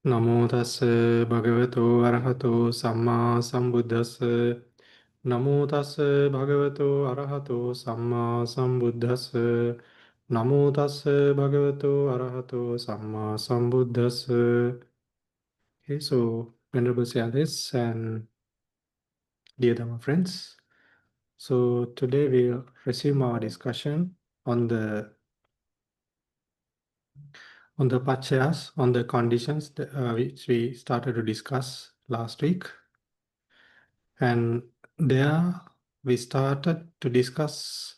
Namo tassa bhagavato arahato samma sambuddhassa. Namo tassa bhagavato arahato samma sambuddhassa. Namo tassa bhagavato arahato samma sambuddhassa. Okay, so Venerable Sayadis and dear Dhamma friends. So today we'll resume our discussion on the paccayas, on the conditions that, which we started to discuss last week. And there we started to discuss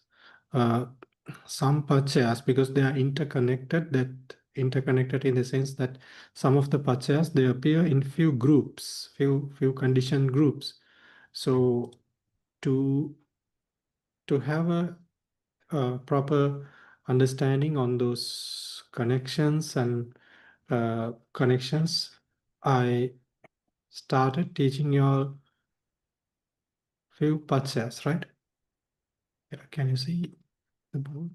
some paccayas because they are interconnected, interconnected in the sense that some of the paccayas, they appear in few groups, few conditioned groups. So to have a proper understanding on those connections and connections, I started teaching you all few paccayas, right? Yeah, can you see the board?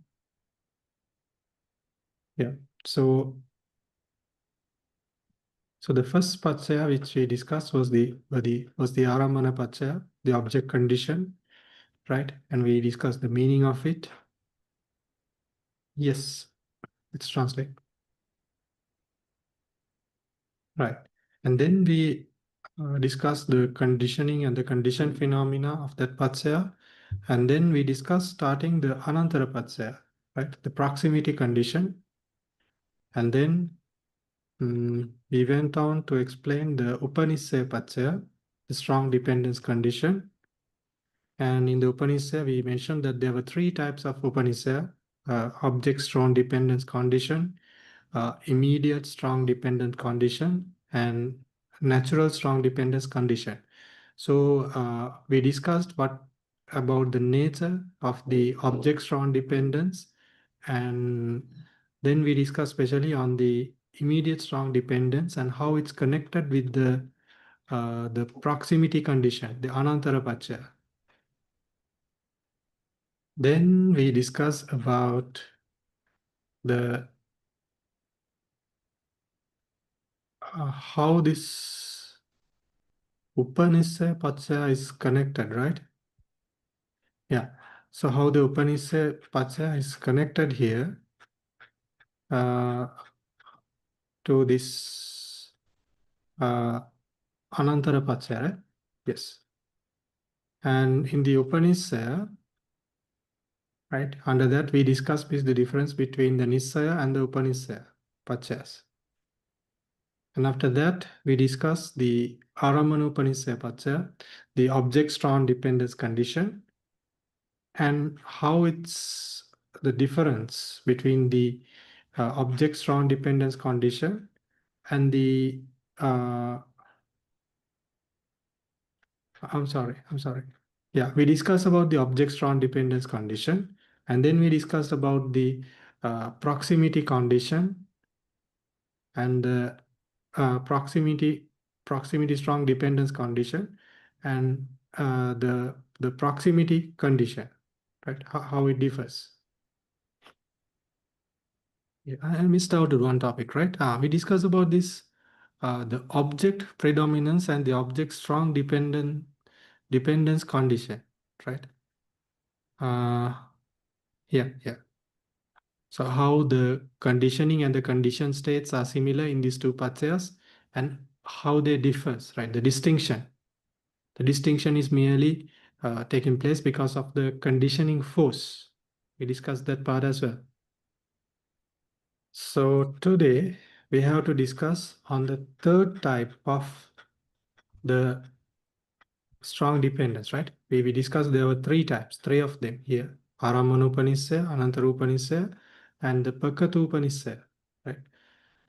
Yeah. So the first paccaya which we discussed was the Aramana paccaya, the object condition, right? And we discussed the meaning of it. Yes, let's translate. Right. And then we discussed the conditioning and the condition phenomena of that paccaya. And then we discussed starting the Anantara paccaya, right? The proximity condition. And then we went on to explain the Upanishad paccaya, the strong dependence condition. And in the Upanishad, we mentioned that there were three types of Upanishad: object strong dependence condition, immediate strong dependent condition, and natural strong dependence condition. So we discussed what about the nature of the object strong dependence, and then we discussed especially on the immediate strong dependence and how it's connected with the proximity condition, the Anantara paccaya. Then we discuss about the how this Upanishad paccaya is connected, right? Yeah. So how the Upanishad paccaya is connected here to this Anantara paccaya, right? Yes. And in the Upanishad, right, under that we discussed the difference between the Nisaya and the Upanishad paccayas. And after that, we discuss the Aramana paccaya, the object strong dependence condition, and how it's the difference between the object strong dependence condition and the I'm sorry. Yeah, we discussed about the object strong dependence condition, and then we discussed about the proximity condition and the proximity strong dependence condition, and the proximity condition, right? How it differs. Yeah, I missed out one topic, right? We discussed about this the object predominance and the object strong dependence condition, right? Yeah. So how the conditioning and the condition states are similar in these two paccayas and how they differ, right? The distinction. The distinction is merely taking place because of the conditioning force. We discussed that part as well. So today we have to discuss on the third type of the strong dependence, right? We discussed there were three types, three of them here: Aramanupanishad, Anantarupanishad, and the Paccayuppannadhamma, right?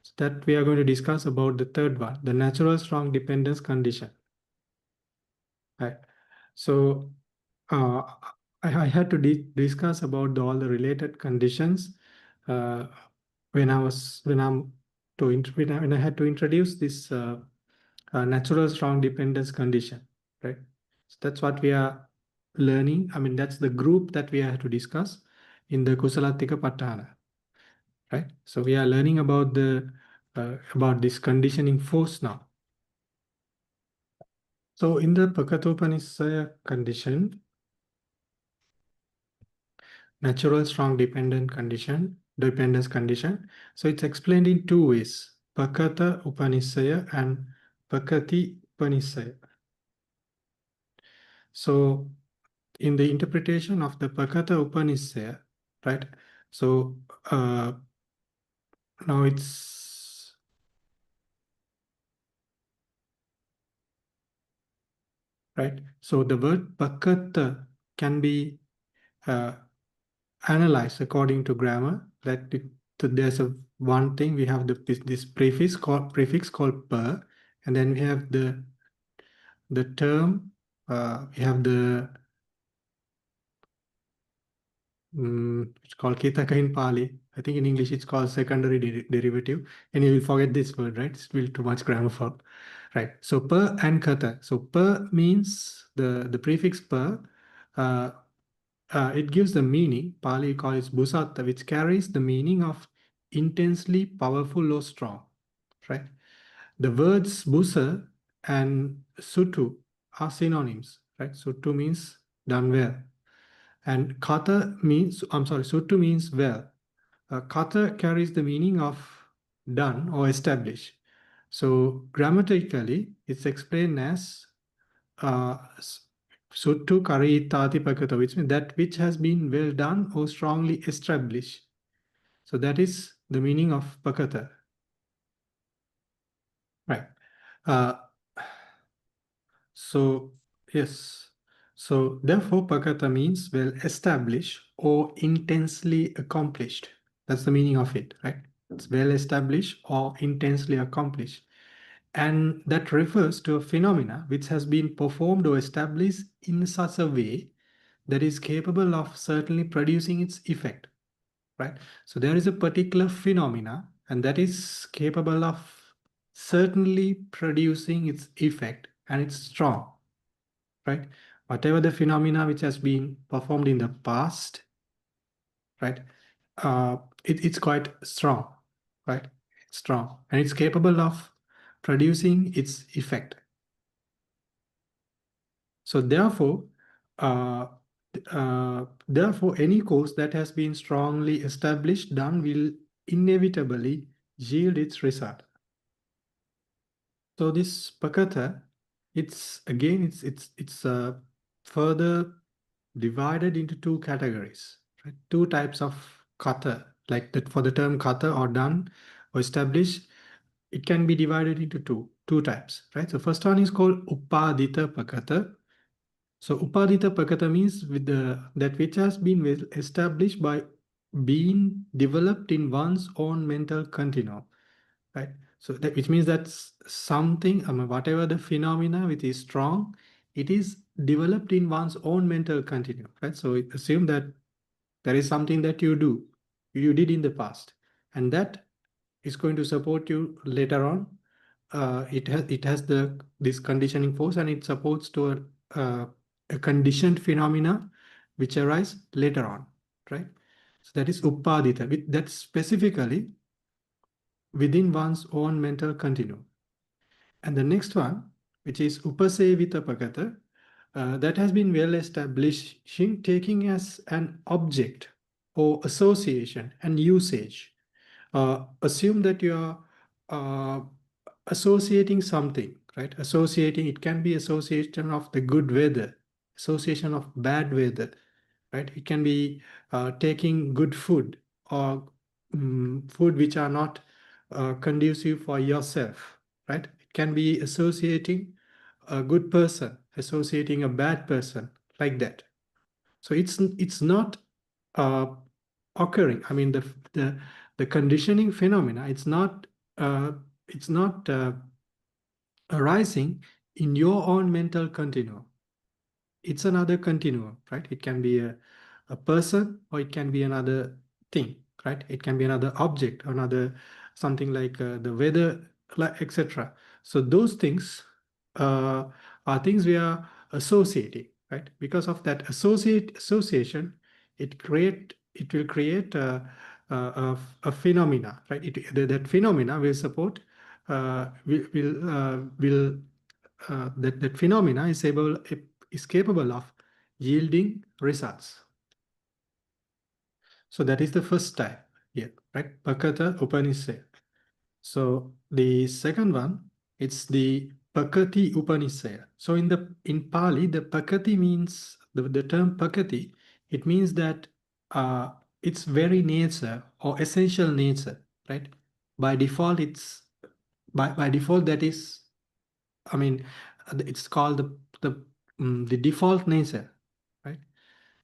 So that we are going to discuss about the third one, the natural strong dependence condition, right? So uh, I had to discuss about all the related conditions uh, when I had to introduce this natural strong dependence condition, right? So that's what we are learning. I mean, that's the group that we have to discuss in the Kusalattika Pat, right? So we are learning about the about this conditioning force now. So in the Paccaya condition, natural strong dependence condition. So it's explained in two ways, Paccata Upanissaya and Paccati Upanissaya. So in the interpretation of the Paccata Upanissaya, right? So now it's right. So the word Paccata can be analyzed according to grammar. There's one thing we have this prefix called per, and then we have the term. We have the it's called Ketaka in Pali. I think in English it's called secondary derivative. And you will forget this word, right? It's will too much grammar for, right? So per and kata. So per means the prefix per. It gives the meaning. Pali calls busatta, which carries the meaning of intensely powerful or strong, right? The words busa and sutu are synonyms, right? Sutu means done well. And kata means, sutu means well. Kata carries the meaning of done or establish. So grammatically, it's explained as uh, suttu karitati pakata, which means that which has been well done or strongly established. So that is the meaning of pakata. Right. Uh, so yes. So therefore, pakata means well established or intensely accomplished. That's the meaning of it, right? It's well established or intensely accomplished. And that refers to a phenomena which has been performed or established in such a way that is capable of certainly producing its effect, right? So there is a particular phenomena and that is capable of certainly producing its effect, and it's strong, right? Whatever the phenomena which has been performed in the past, right? It's quite strong, right? It's strong and it's capable of producing its effect. So uh, therefore, any course that has been strongly established done will inevitably yield its result. So this pakata, it's further divided into two categories, right? Two types of kata, like that for the term kata or done or established, it can be divided into two types, right? So first one is called upadita pakata. So upadita pakata means that which has been well established by being developed in one's own mental continuum, right? So that which means that something, whatever the phenomena which is strong, it is developed in one's own mental continuum, right? So assume that there is something that you did in the past, and that is going to support you later on. It has this conditioning force, and it supports to a conditioned phenomena which arise later on, right? So that is upadita, that specifically within one's own mental continuum. And the next one, which is upasevita pakata, that has been well establishing taking as an object or association and usage. Assume that you are uh, associating something, right? Associating, it can be association of the good weather, association of bad weather, right? It can be taking good food or food which are not conducive for yourself, right? It can be associating a good person, associating a bad person, like that. So it's not uh, occurring. I mean, the conditioning phenomena, uh, it's not arising in your own mental continuum. It's another continuum, right? It can be a person, or it can be another thing, right? It can be another object, another something like the weather, like etc. So those things are things we are associating, right? Because of that association, it will create a phenomena, right? That phenomena will support, that phenomena is capable of yielding results. So that is the first type here, right? Pakata Upanishad. So the second one, it's the Pakati Upanishad. So in Pali, the Pakati means the term Pakati. It means that its very nature or essential nature, right? By default, by default that is, I mean, it's called the default nature, right?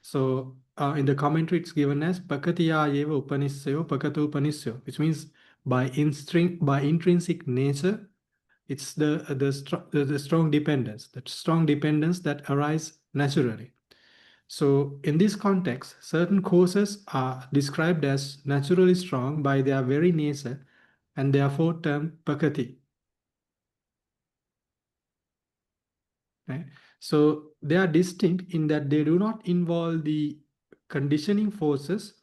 So in the commentary, it's given as Pakatiya eva upanissayo pakatu upanissayo, which means by intrinsic nature, it's the strong dependence, that arise naturally. So in this context, certain causes are described as naturally strong by their very nature and therefore termed Pakati. Right? So they are distinct in that they do not involve the conditioning forces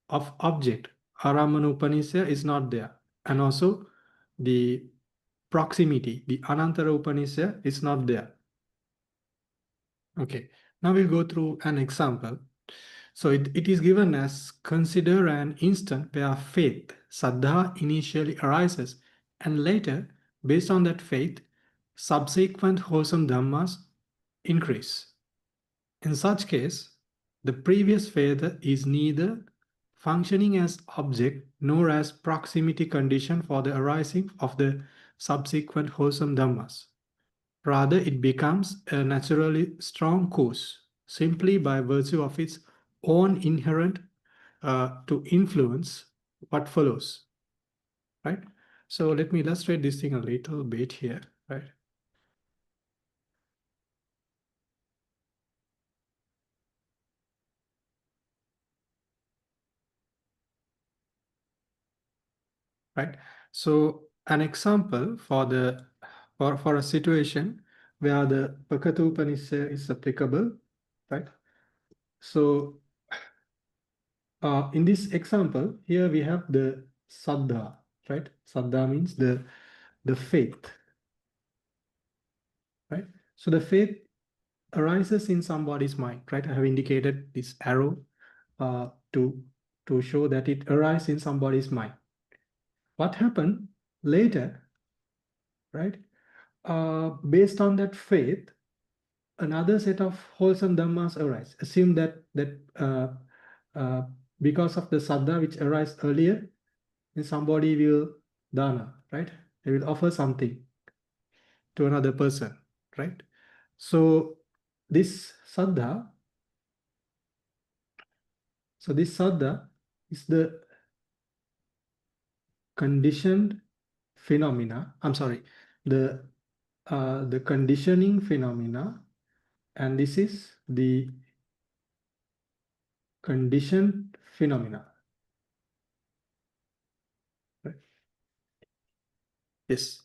of object. Aramana Upanishad is not there. And also the proximity, the Anantara Upanishad is not there. Okay, now we'll go through an example. So it is given as consider an instant where faith, saddha, initially arises and later, based on that faith, subsequent wholesome dhammas increase. In such case, the previous faith is neither functioning as object nor as proximity condition for the arising of the subsequent wholesome dhammas. Rather, it becomes a naturally strong cause simply by virtue of its own inherent to influence what follows. Right? So let me illustrate this thing a little bit here. Right? Right? So an example for a situation where the Pakatu Upanishad is applicable, right? So in this example, here we have the Saddha, right? Saddha means the faith, right? So the faith arises in somebody's mind, right? I have indicated this arrow to show that it arises in somebody's mind. What happened later, right? Based on that faith, another set of wholesome dhammas arise. Assume that because of the saddha which arise earlier, then somebody will dana, right? They will offer something to another person, right? So this saddha, is the conditioned phenomena. I'm sorry, the conditioning phenomena, and this is the conditioned phenomena. Right? Yes.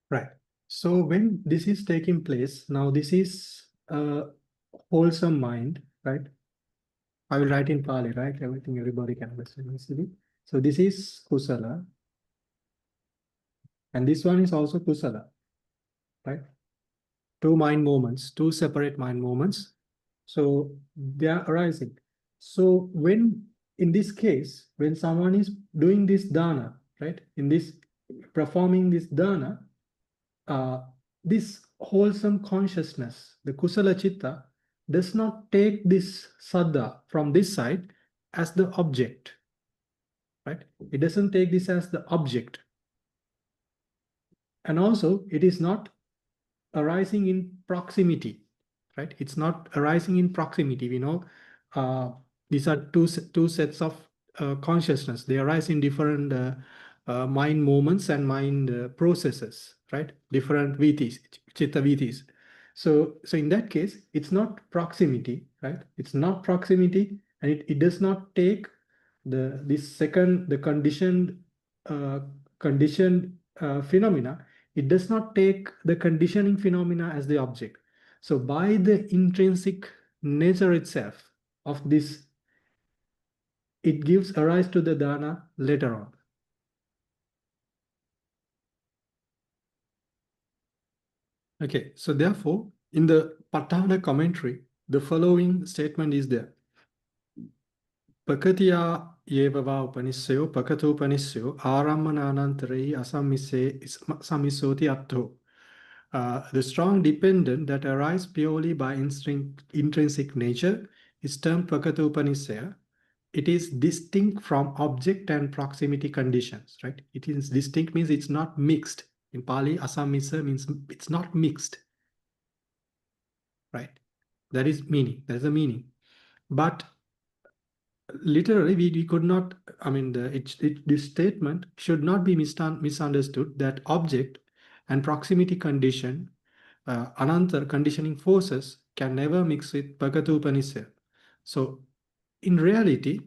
Right. So when this is taking place, now this is a wholesome mind, right? I will write in Pali, right? Everything everybody can understand easily. So this is Kusala, and this one is also Kusala, right? Two separate mind moments. So they are arising. So when, in this case, when someone is doing this dana, right? Performing this dana, this wholesome consciousness, the kusala chitta, does not take this saddha from this side as the object, right? It doesn't take this as the object. And also, it is not arising in proximity, right? It's not arising in proximity. We know these are two sets of consciousness. They arise in different mind moments and mind processes, right? Different vitis, chitta vitis. So in that case, it's not proximity, right? It's not proximity, and it does not take the conditioned phenomena. It does not take the conditioning phenomena as the object. So by the intrinsic nature itself of this it gives arise to the dana later on. Okay, so therefore, in the Paṭṭhāna commentary, the following statement is there. Pakatiya yevava upanissayo pakato upanissayo aramananantarehi asamisoti atto. The strong dependent that arise purely by intrinsic nature is termed Pakata Upanissaya. It is distinct from object and proximity conditions, right? It is distinct means it's not mixed. In Pali, asamisa means it's not mixed, right? That is meaning. That's the meaning. But literally, we could not, I mean, this statement should not be misunderstood that object and proximity condition, anantar conditioning forces can never mix with Bhagatu Upanishad. So in reality,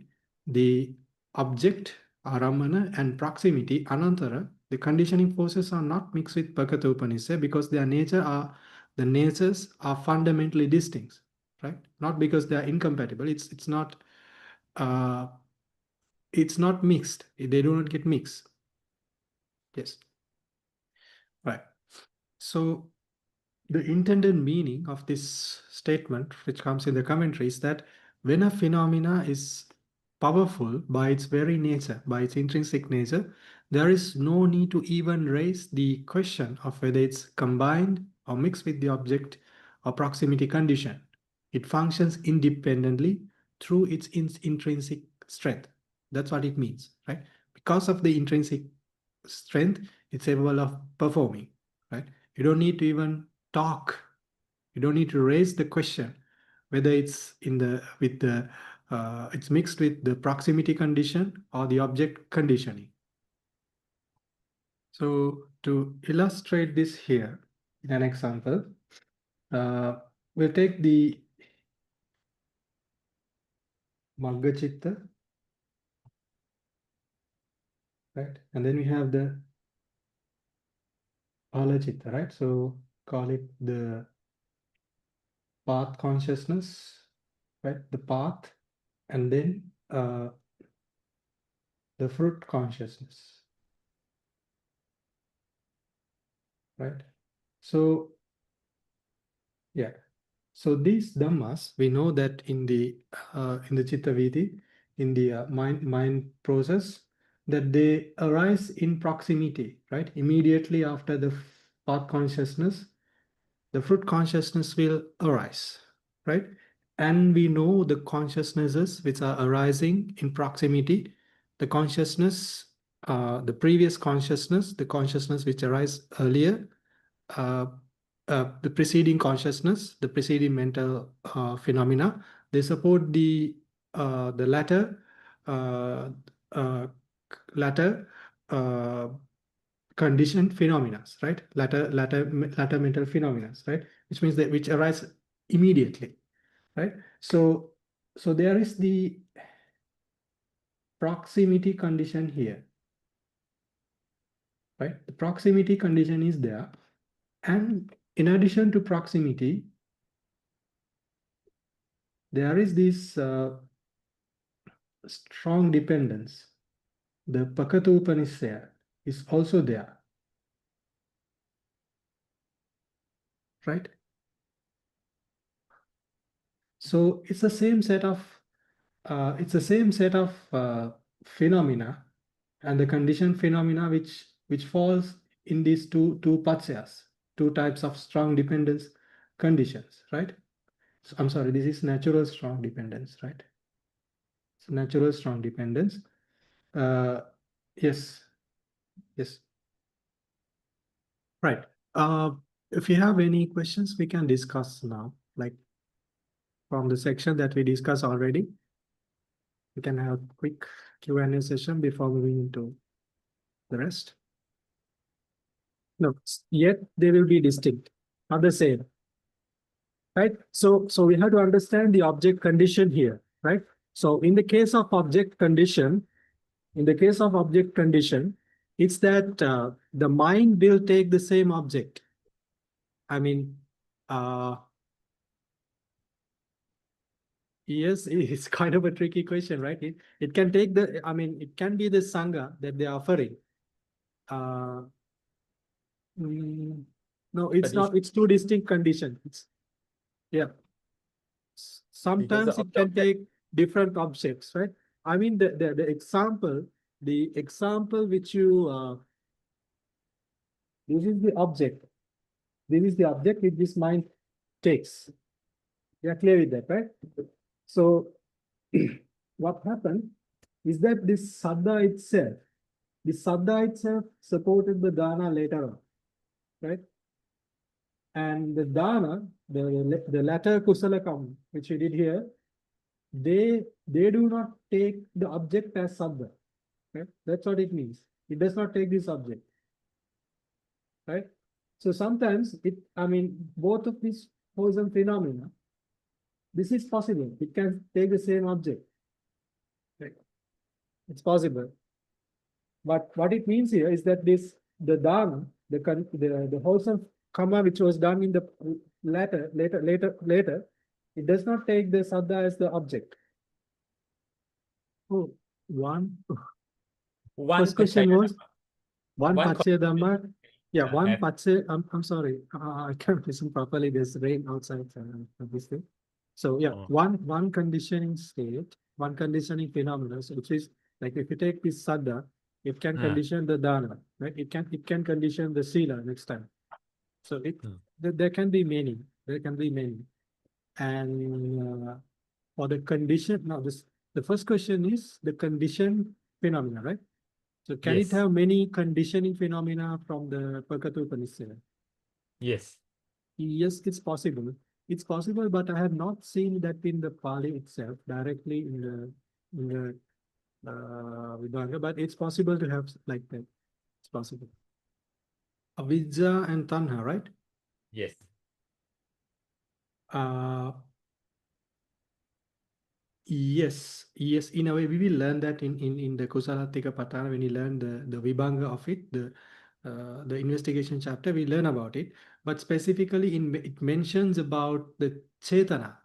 the object, aramana, and proximity, anantara, the conditioning forces are not mixed with Bhagatu Upanishad because the natures are fundamentally distinct, right? Not because they are incompatible. It's not mixed. They do not get mixed. Yes. Right. So the intended meaning of this statement, which comes in the commentary, is that when a phenomena is powerful by its very nature, by its intrinsic nature, there is no need to even raise the question of whether it's combined or mixed with the object or proximity condition. It functions independently through its intrinsic strength. That's what it means, right? Because of the intrinsic strength, it's capable of performing, right? You don't need to even talk. You don't need to raise the question whether it's it's mixed with the proximity condition or the object conditioning. So to illustrate this here in an example, we'll take the Magga Chitta, right? And then we have the Phala Chitta, right? So call it the path consciousness, right? The path, and then the fruit consciousness, right? So yeah, so these dhammas, we know that in the chitta viti, in the mind process, that they arise in proximity, right? Immediately after the path consciousness, the fruit consciousness will arise, right? And we know the consciousnesses which are arising in proximity, the consciousness, the previous consciousness, the consciousness which arise earlier, the preceding consciousness, the preceding mental phenomena, they support the latter conditioned phenomena, right? Latter mental phenomena, right? Which means that which arise immediately, right? So there is the proximity condition here, right? The proximity condition is there, and in addition to proximity, there is this strong dependence. The Pakatu Upanishad is also there, right? So it's the same set of phenomena and the conditioned phenomena which falls in these two paccayas, two types of strong dependence conditions, right? So, I'm sorry, this is natural strong dependence, right? So natural strong dependence. Yes, right. If you have any questions, we can discuss now, like from the section that we discussed already. We can have a quick Q&A session before moving into the rest. No, yet they will be distinct, not the same, right? So we have to understand the object condition here, right? So in the case of object condition, it's that the mind will take the same object. I mean, Yes, it's kind of a tricky question, right? It can take the, I mean, it can be the Sangha that they're offering. Uh, no, it's But not, it's two distinct conditions. Yeah. because Sometimes the it can take different objects, right? I mean, the example which you, this is the object. This is the object which this mind takes. You are clear with that, right? So what happened is that this Saddha itself supported the dana later on, right? And the dana, the latter Kusalakam, which we did here, they do not take the object as Saddha, right? That's what it means. It does not take this object, right? So sometimes I mean, both of these wholesome phenomena, this is possible. It can take the same object, right? It's possible. But what it means here is that the dana, the wholesome karma which was done in the later, it does not take the saddha as the object. Oh, first question was one paccayadhamma. Yeah, one paccay. I'm sorry, I can't listen properly. There's rain outside this thing. So yeah, one conditioning state, one conditioning phenomena, so which is like if you take this saddha, it can condition the dana, right? It can condition the sila next time. So there can be many. There can be many. And for the condition, now the first question is the condition phenomena, right? So can it have many conditioning phenomena from the Paccaya-Upannisada? Yes. Yes, it's possible. It's possible, but I have not seen that in the Pali itself directly in the Vidanga, but it's possible to have like that. It's possible. Avidya and Tanha, right? Yes. Yes, in a way, we will learn that in the Kusalattika Pat when you learn the Vibhanga of it, the investigation chapter, we learn about it. But specifically, it mentions about the Chetana,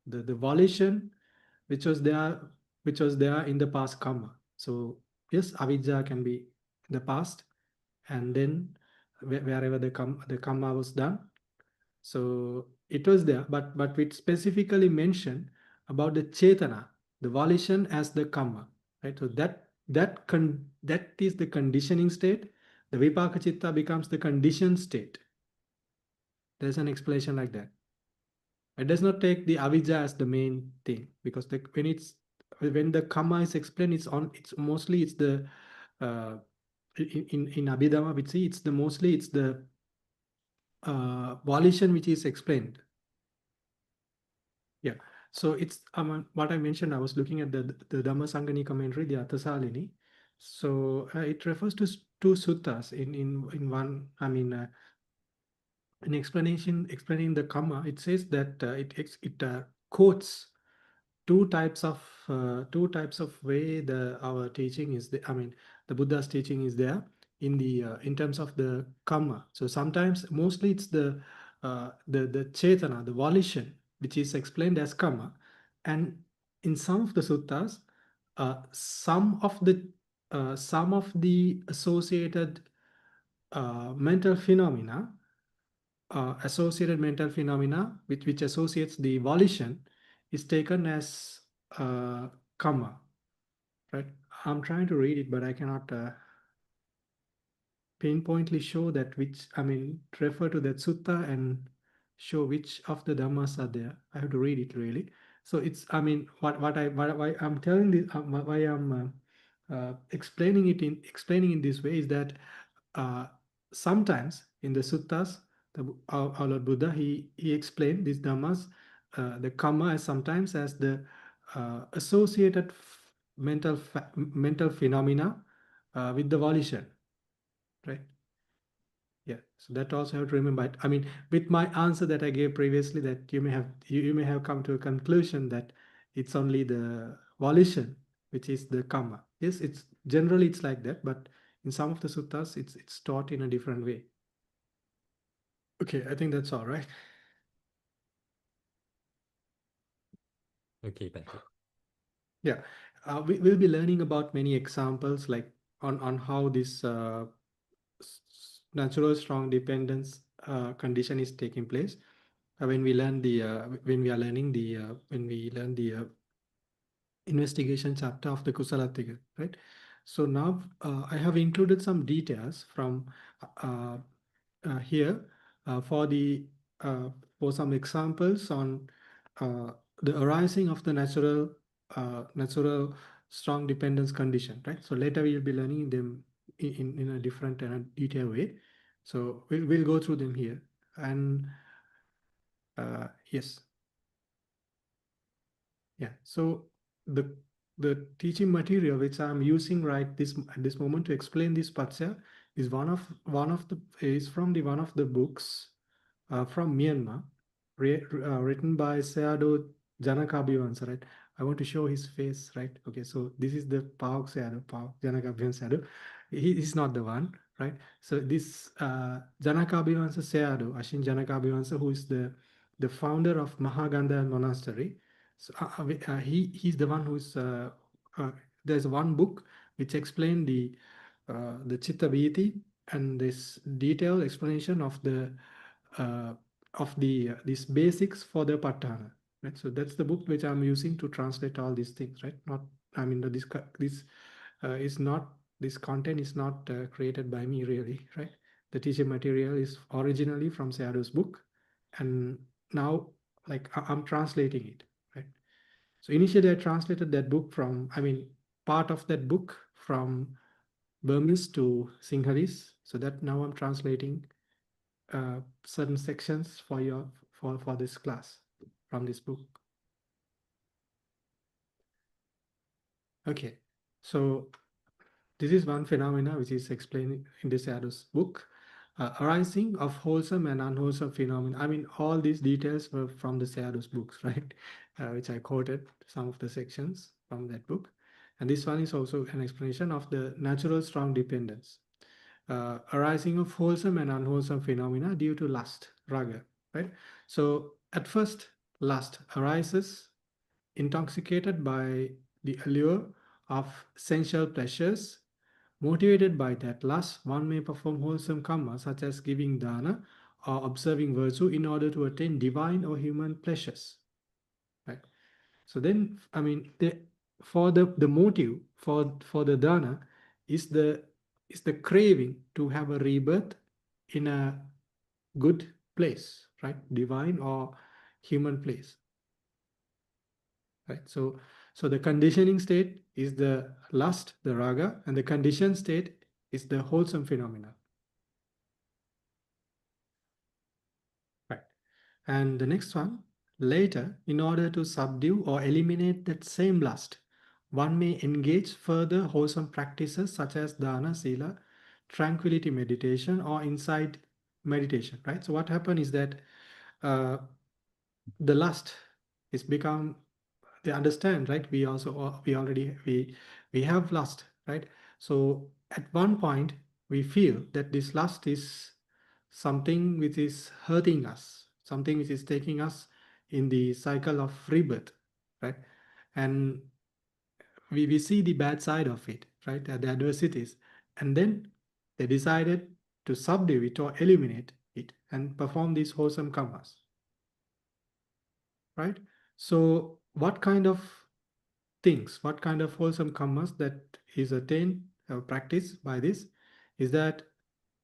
the volition, which was there in the past karma. So yes, avidya can be in the past, and then wherever the karma was done, so it was there, but it specifically mentioned about the chetana, the volition as the karma, right? So that is the conditioning state. The vipaka chitta becomes the conditioned state. There's an explanation like that. It does not take the avidya as the main thing, because when the karma is explained, it's mostly the in Abhidhamma we see it's the volition which is explained. Yeah. So it's what I mentioned. I was looking at the Dhammasangani commentary, the Athasalini. So it refers to two suttas in one. I mean, in explaining the karma, it says that it quotes two types of way our teaching is the, I mean, the Buddha's teaching is there in terms of the karma. So sometimes, mostly it's the chetana, the volition, which is explained as karma, and in some of the suttas, some of the associated mental phenomena, which associates the volition, is taken as karma, right? I'm trying to read it, but I cannot pinpointly show that which, I mean, refer to that sutta and show which of the dhammas are there. I have to read it really. So it's, I mean, why I'm telling this, why I'm explaining in this way is that sometimes in the suttas, our Lord Buddha, he explained these dhammas, the karma, as sometimes as the associated mental phenomena with the volition, right? Yeah, so that also have to remember. I mean, with my answer that I gave previously, that you may have come to a conclusion that it's only the volition which is the karma. Yes, it's generally it's like that, but in some of the suttas, it's taught in a different way. Okay, I think that's all right. Okay, Bhante. Yeah, we'll be learning about many examples like on how this natural strong dependence condition is taking place when we learn the when we are learning the when we learn the investigation chapter of the Kusalattika, right? So now I have included some details from uh, here for the for some examples on uh, the arising of the natural strong dependence condition, right? So later we will be learning them in a different and detailed way. So we'll go through them here. And yes, yeah. So the teaching material which I'm using right this at this moment to explain this patsya is one of the is from the one of the books from Myanmar, written by Sayadaw Janakabhivansa, right? I want to show his face, right? Okay, so this is the Pa-Auk Sayadaw, Pa-Auk Janakabhivansa Sayadaw. He is not the one, right? So this Janakabhivansa Sayadaw, Ashin Janakabhivansa, who is the founder of Mahagandha Monastery. So he's the one who's there's one book which explained the Chitta Viti and this detailed explanation uh, of the these basics for the Paṭṭhāna, right? So that's the book which I'm using to translate all these things, right? Not, I mean, this is not, this content is not created by me really, right? The teaching material is originally from Sayadaw's book, and now like I'm translating it, right? So initially I translated that book from, I mean, part of that book from Burmese to Sinhalese, so that now I'm translating certain sections for your for this class from this book. Okay, so this is one phenomena which is explained in the Sayadaw's book, arising of wholesome and unwholesome phenomena. I mean, all these details were from the Sayadaw's books, right? Which I quoted some of the sections from that book. And this one is also an explanation of the natural strong dependence, arising of wholesome and unwholesome phenomena due to lust, raga, right? So at first, lust arises intoxicated by the allure of sensual pleasures. Motivated by that lust, one may perform wholesome karma such as giving dana or observing virtue in order to attain divine or human pleasures. Right. So then, I mean, for the motive for the dana is the craving to have a rebirth in a good place, right? Divine or human place, right? So the conditioning state is the lust, the raga, and the conditioned state is the wholesome phenomena, right? And the next one, later, in order to subdue or eliminate that same lust, one may engage further wholesome practices such as dana, sila, tranquility meditation, or insight meditation, right? So what happened is that uh, the lust is become, they understand, right? We also we have lust, right? So at one point we feel that this lust is something which is hurting us, something which is taking us in the cycle of rebirth, right? And we see the bad side of it, right? The adversities, and then they decided to subdue it or eliminate it and perform these wholesome karmas, right? So what kind of things, what kind of wholesome karmas that is attained or practiced by this is that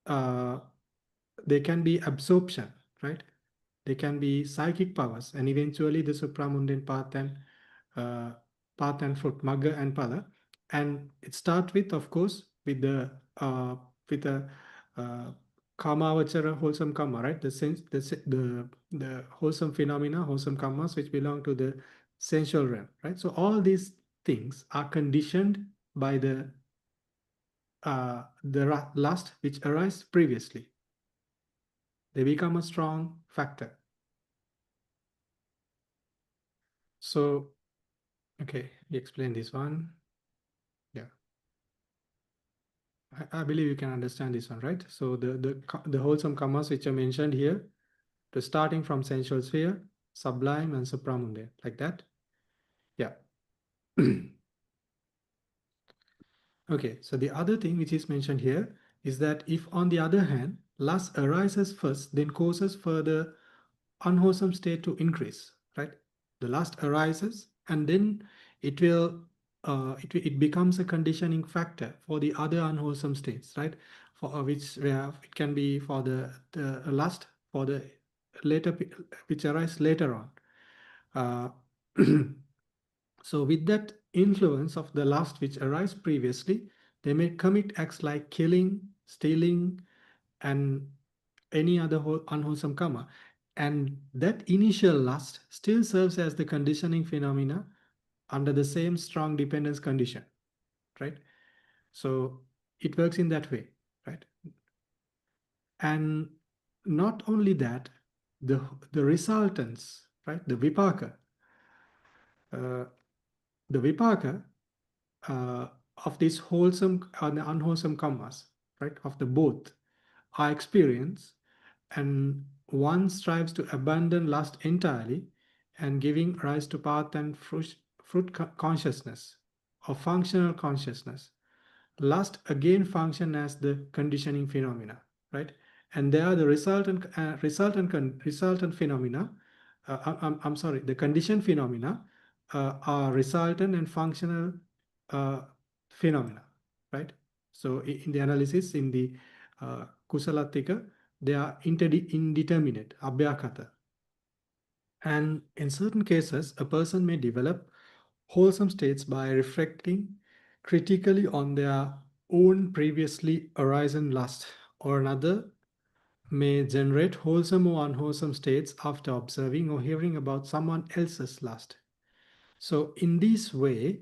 uh, they can be absorption, right? They can be psychic powers, and eventually the supramundane uh, path and fruit, magga and pala. And it starts with, of course, with the uh, kamavachara wholesome karma, right? The sense, the wholesome phenomena, wholesome karmas which belong to the sensual realm, right? So all these things are conditioned by the lust which arise previously. They become a strong factor. So, okay, we explain this one. Yeah, I believe you can understand this one, right? So the wholesome karmas which are mentioned here, the starting from sensual sphere, sublime and supramundane, like that. Yeah. Okay, so the other thing which is mentioned here is that if on the other hand, lust arises first, then causes further unwholesome state to increase, right? The lust arises and then it will, it becomes a conditioning factor for the other unwholesome states, right? For which where it can be for the lust for the later, which arise later on. So with that influence of the lust which arise previously, they may commit acts like killing, stealing, and any other unwholesome karma. And that initial lust still serves as the conditioning phenomena under the same strong dependence condition, right? So it works in that way, right? And not only that, the resultants, right? Uh, the vipaka uh, of these wholesome and unwholesome karmas, right? Of the both are experienced, and one strives to abandon lust entirely and giving rise to path and fruit consciousness or functional consciousness. Lust again function as the conditioning phenomena, right? And they are the resultant phenomena. I'm sorry, the conditioned phenomena are resultant and functional uh, phenomena, right? So in the analysis, in the Kusalattika, they are indeterminate, abhyakata. And in certain cases, a person may develop wholesome states by reflecting critically on their own previously arisen lust, or another may generate wholesome or unwholesome states after observing or hearing about someone else's lust. So in this way,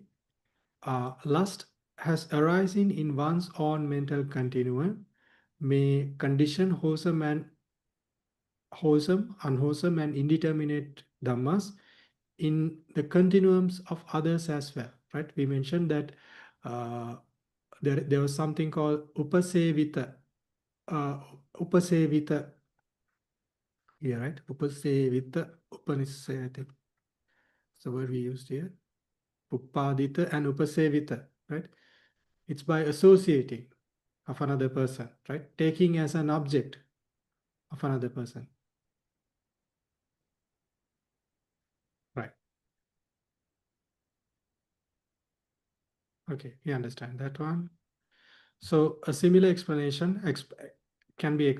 lust has arisen in one's own mental continuum, may condition wholesome, unwholesome, and indeterminate dhammas in the continuums of others as well, right? We mentioned that uh, there was something called uh, upasevita here, right? Upasevita, Upanishad, I think it's the word we used here. Upadita and upasevita, right? It's by associating of another person, right? Taking as an object of another person, right? Okay, you understand that one. So a similar explanation can be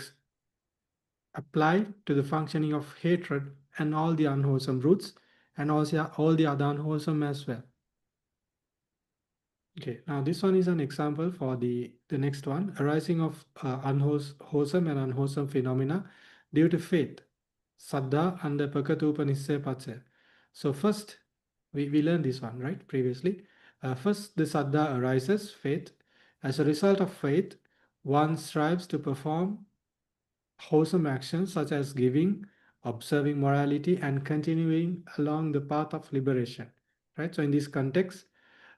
applied to the functioning of hatred and all the unwholesome roots, and also all the other unwholesome as well. Okay, now this one is an example for the next one, arising of unwholesome and unwholesome phenomena due to faith, saddha, and the paccayuppannadhamma. So first, we learned this one, right, previously. First, the saddha arises, faith. As a result of faith, one strives to perform wholesome actions such as giving, observing morality, and continuing along the path of liberation, right? So in this context,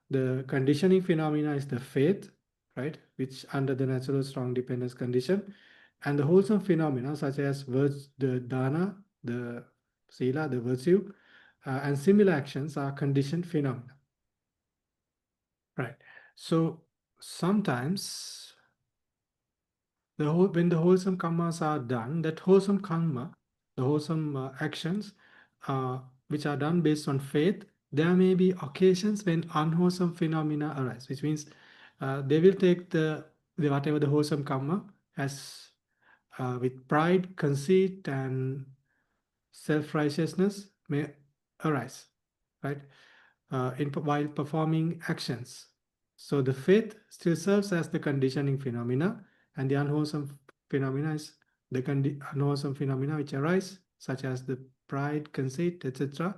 the conditioning phenomena is the faith, right, which under the natural strong dependence condition, and the wholesome phenomena such as the dana, the sila, the virtue, and similar actions are conditioned phenomena, right? So sometimes when the wholesome karmas are done, that wholesome karma, the wholesome actions, which are done based on faith, there may be occasions when unwholesome phenomena arise, which means they will take the whatever the wholesome karma has with pride, conceit, and self-righteousness may arise, right? While performing actions. So the faith still serves as the conditioning phenomena, and the unwholesome phenomena is the unwholesome phenomena which arise, such as the pride, conceit, etc.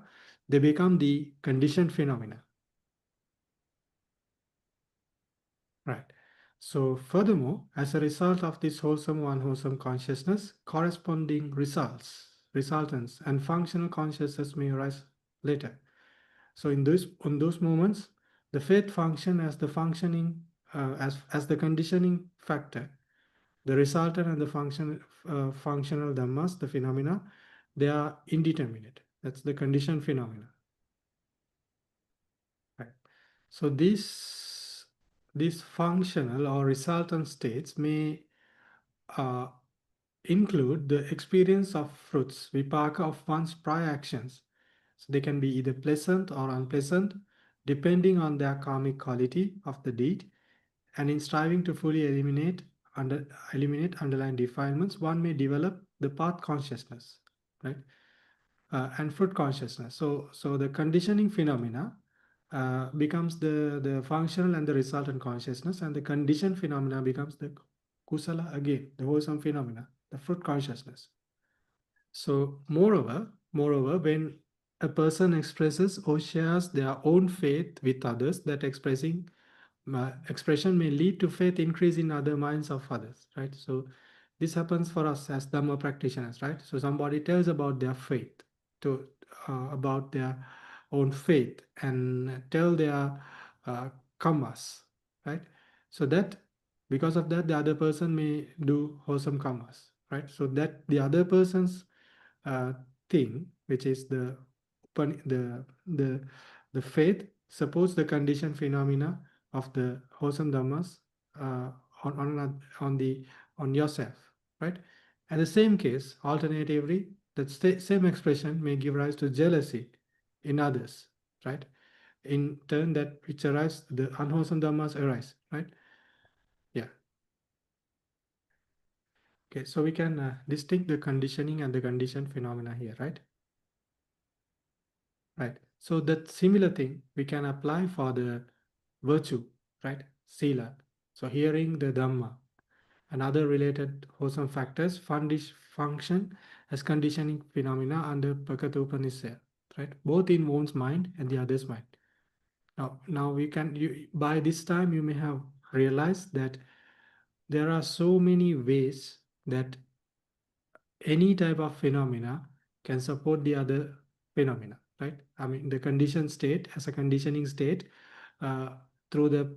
They become the conditioned phenomena. Right. So furthermore, as a result of this wholesome or unwholesome consciousness, corresponding resultants, and functional consciousness may arise later. So on those moments, the faith function as the functioning as the conditioning factor. The resultant and the functional dhammas, the phenomena, they are indeterminate. That's the conditioned phenomena. So these functional or resultant states may uh, include the experience of fruits, vipaka of one's prior actions. So they can be either pleasant or unpleasant, depending on their karmic quality of the deed. And in striving to fully eliminate underlying defilements, one may develop the path consciousness, right? And fruit consciousness. So the conditioning phenomena becomes the functional and the resultant consciousness, and the conditioned phenomena becomes the kusala again, the wholesome phenomena, the fruit consciousness. So moreover, when a person expresses or shares their own faith with others, that expression may lead to faith increase in other minds of others, right? So this happens for us as Dhamma practitioners, right? So somebody tells about their faith, to about their own faith, and tell their karmas, right? So that because of that, the other person may do wholesome karmas, right? So that the other person's uh, thing, which is the faith, supports the conditioned phenomena of the wholesome dhammas uh, on yourself, right? And the same case, alternatively, that same expression may give rise to jealousy in others, right? In turn, that which arise, the unwholesome dhammas arise, right? Yeah. Okay, so we can distinct the conditioning and the conditioned phenomena here, right? Right. So that similar thing we can apply for the virtue, right? Sila. So hearing the Dhamma and other related wholesome factors function as conditioning phenomena under Paccayuppannadhamma, right? Both in one's mind and the other's mind. Now by this time you may have realized that there are so many ways that any type of phenomena can support the other phenomena, right? I mean, the conditioned state as a conditioning state uh, through the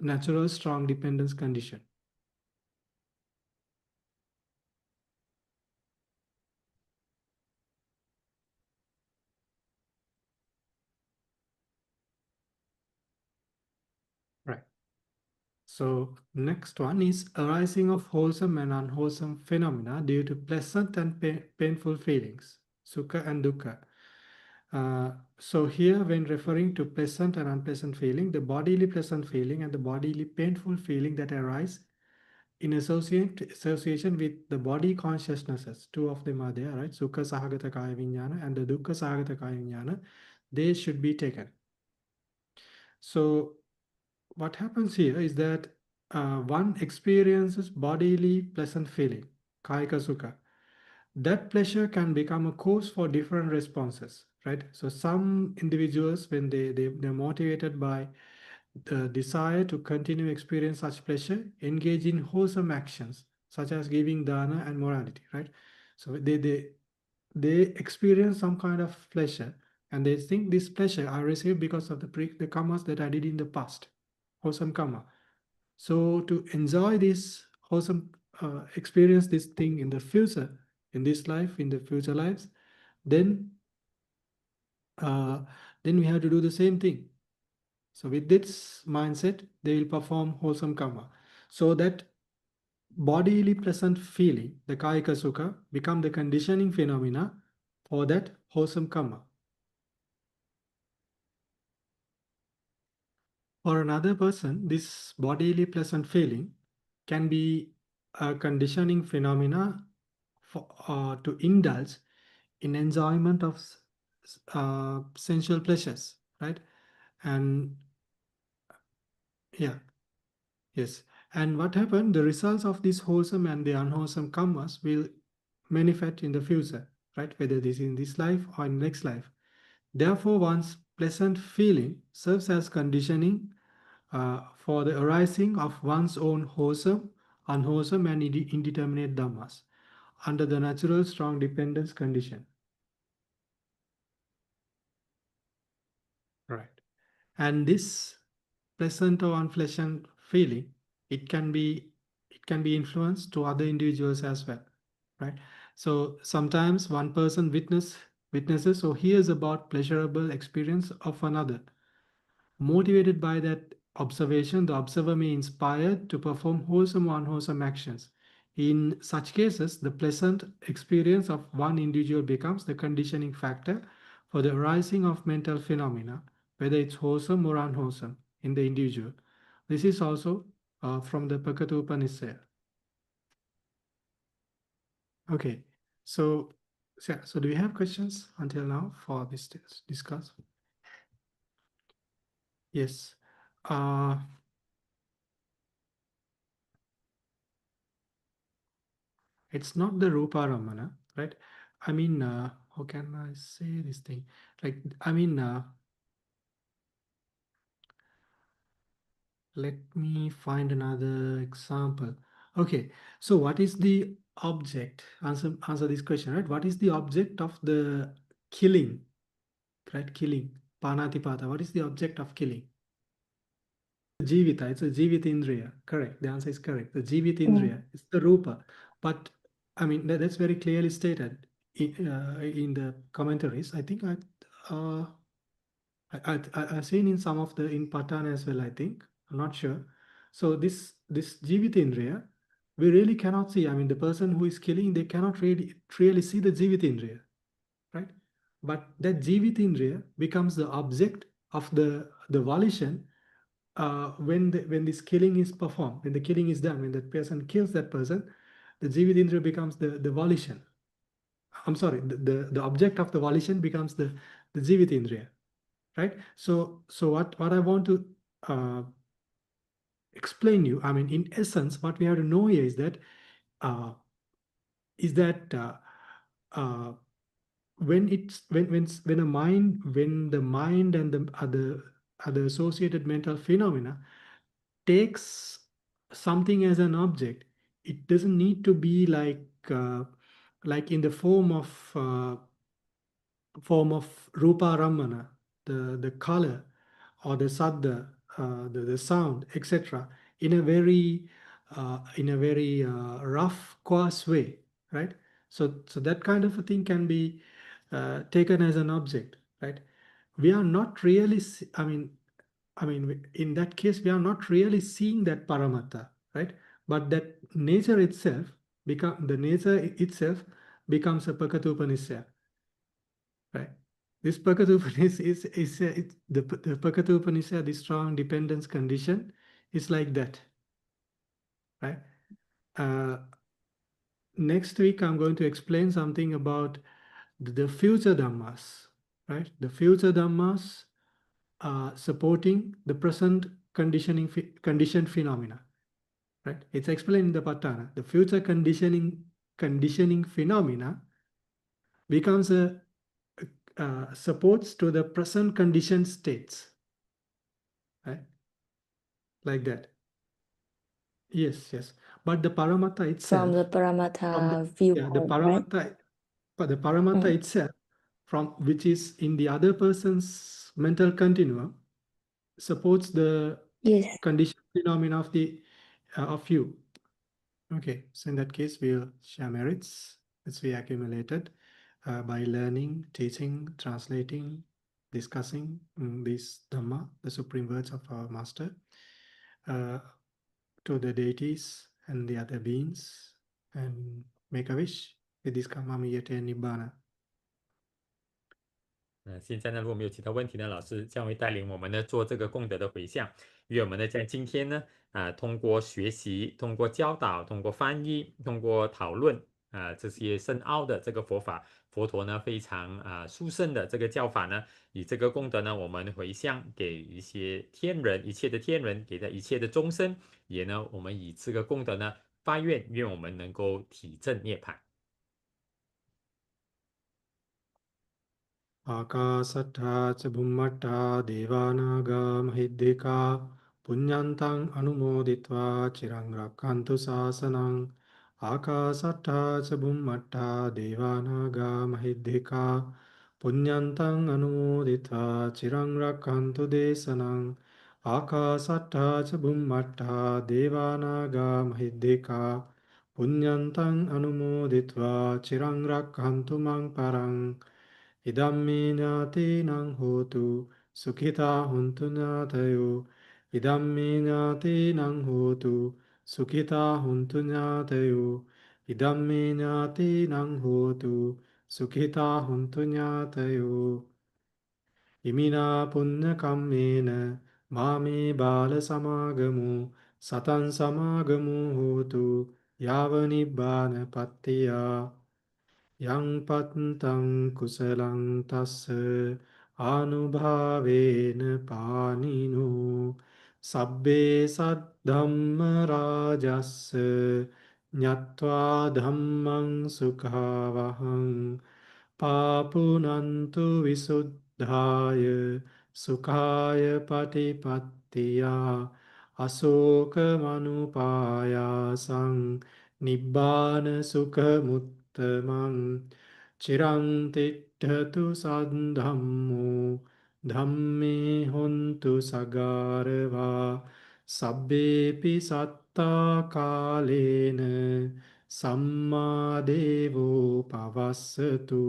natural strong dependence condition. Right. So next one is arising of wholesome and unwholesome phenomena due to pleasant and painful feelings, sukha and dukkha. So here, when referring to pleasant and unpleasant feeling, the bodily pleasant feeling and the bodily painful feeling that arise in association with the body consciousnesses, two of them are there, right? Sukha Sahagata Kaya Vijnana and the Dukkha Sahagata Kaya Vijnana, they should be taken. So what happens here is that one experiences bodily pleasant feeling, Kayika Sukha. That pleasure can become a cause for different responses, right? So some individuals, when they're motivated by the desire to continue experience such pleasure, engage in wholesome actions such as giving dana and morality, right? So they experience some kind of pleasure, and they think this pleasure I received because of the karmas that I did in the past, wholesome karma. So to enjoy this wholesome experience this thing in the future, in this life, in the future lives, then uh, then we have to do the same thing. So with this mindset, they will perform wholesome karma. So that bodily present feeling, the kayika sukha, become the conditioning phenomena for that wholesome karma. For another person, this bodily pleasant feeling can be a conditioning phenomena to indulge in enjoyment of sensual pleasures, right? And yeah, yes. And what happened? The results of this wholesome and the unwholesome karmas will manifest in the future, right? Whether this is in this life or in next life. Therefore, one's pleasant feeling serves as conditioning for the arising of one's own wholesome, unwholesome, and indeterminate dhammas under the natural strong dependence condition. Right. And this pleasant or unpleasant feeling, it can be influenced to other individuals as well, right? So sometimes one person witnesses or hears about pleasurable experience of another, Motivated by that observation, the observer may inspire to perform wholesome or unwholesome actions. In such cases, the pleasant experience of one individual becomes the conditioning factor for the arising of mental phenomena, whether it's wholesome or unwholesome in the individual. This is also from the Paccayuppannadhamma. Okay, so do we have questions until now for this discuss? Yes. It's not the Rupa Ramana, right? I mean, how can I say this thing? Like, I mean, let me find another example. Okay, so what is the object? Answer this question, right? What is the object of the killing, right? Killing, Panatipata. What is the object of killing? Jivita, it's a Jivita Indriya. Correct. The answer is correct. The Jivita Indriya. It's the Rupa. But I mean, that's very clearly stated in the commentaries. I think I've seen in some of the in Paṭṭhāna as well, I think. I'm not sure. So this Jivita Indriya, we really cannot see. I mean, the person who is killing, they cannot really see the Jivita Indriya, right? But that Jivita Indriya becomes the object of the volition when this killing is performed, when the killing is done, when that person kills that person, the Jividindra becomes the volition. I'm sorry, the object of the volition becomes the Jivitindriya, right? So what I want to explain you, I mean, in essence, what we have to know here is that uh, when the mind and the other associated mental phenomena takes something as an object, it doesn't need to be like in the form of rupa ramana, the color or the sadda, the sound, etc., in a very rough, coarse way, right? So that kind of a thing can be taken as an object, right? We are not really, in that case, we are not really seeing that paramatta, right? But that nature itself becomes a pakatupanisya, right? This pakatupanisya the pakatupanisya, the strong dependence condition, is like that, right? Next week, I'm going to explain something about the future dhammas, right? The future dhammas supporting the present conditioned phenomena, right? It's explained in the Paṭṭhāna. The future conditioning phenomena becomes a supports to the present conditioned states, right? Like that. Yes. But the Paramatta itself, From the Paramatta viewpoint, the Paramatta, right? but the Paramatta itself, from which is in the other person's mental continuum, supports the conditioned phenomena of you. Okay, so in that case, we'll share merits which we accumulated by learning, teaching, translating, discussing this Dhamma, the supreme words of our master, to the deities and the other beings, and make a wish with this Kamamiyate Nibbana. 现在呢，如果没有其他问题呢，老师将会带领我们呢做这个功德的回向。愿我们呢在今天呢，通过学习、通过教导、通过翻译、通过讨论这些深奥的这个佛法，佛陀呢非常殊胜的这个教法呢，以这个功德呢，我们回向给一些天人，一切的天人，给一切的众生，也呢，我们以这个功德呢发愿，愿我们能够体证涅槃。Akasattha ca bhummatta devanaga mahiddhika punyantang anumoditva chirang rakkantu sasanang. Akasattha ca bhummatta devanaga mahiddhika punyantang anumoditva chirang rakkantu desanang. Akasattha ca bhummatta devanaga mahiddhika punyantang anumoditva chirang rakkantu mang parang. Idammi nāti nang hotu Sukhita hontu ñātayo. Idamme ñātinang hotu. Sukhita hontu ñātayo. Idamme ñātinang hotu. Sukhita hontu ñātayo. Imina punya kammena mame bala samagamu satan samagamu hotu yava nibbana pattiya yang patntang kusalang tassa anubhavena panino sabbe saddhamma rajassa ñatva dhammang sukhavahang papunantu visuddhaya sukaya patipattiya asoka manupayasang nibbana sukhamuttamang chirang tiṭṭhatu saddhammo dhamme hontu sagarava sabbepi satta kalena samma devo pavassatu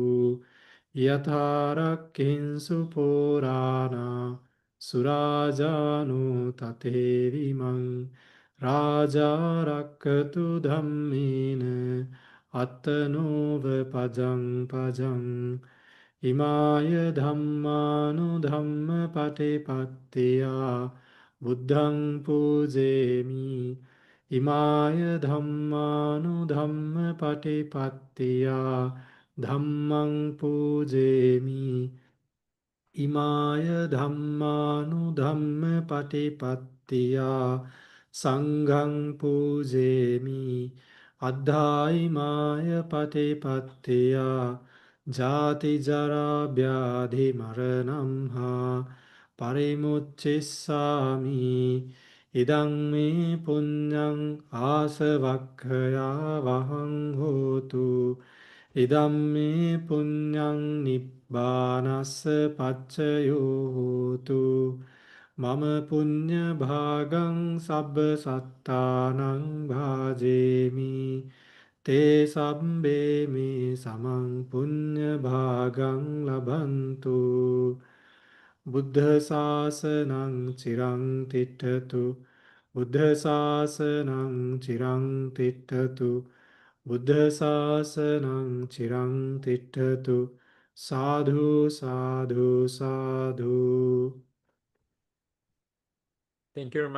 yatharakkinsu purana surajanu tatevimang raja rakkatu dhammena attanova pajang pajang imaya dhammanu dhamma patipattiya buddhang pujemi imaya dhammanu dhamma patipattiya dhammang pujemi imaya dhammanu dhamma patipattiya sanghang pujemi addhaimaya patipattiya jati jara vyadhi maranam ha parimuccissami idang me punyang asavakkaya vahang hotu idam me punyang nibbānassa paccayo hotu mama punya bhagang sabba sattanang bhajemi te sabbe me samang punya bhagang labhantu buddha sasanang cirang tiṭṭhatu buddha sasanang cirang tiṭṭhatu buddha sasanang cirang tiṭṭhatu sadhu sadhu sadhu. Thank you very much.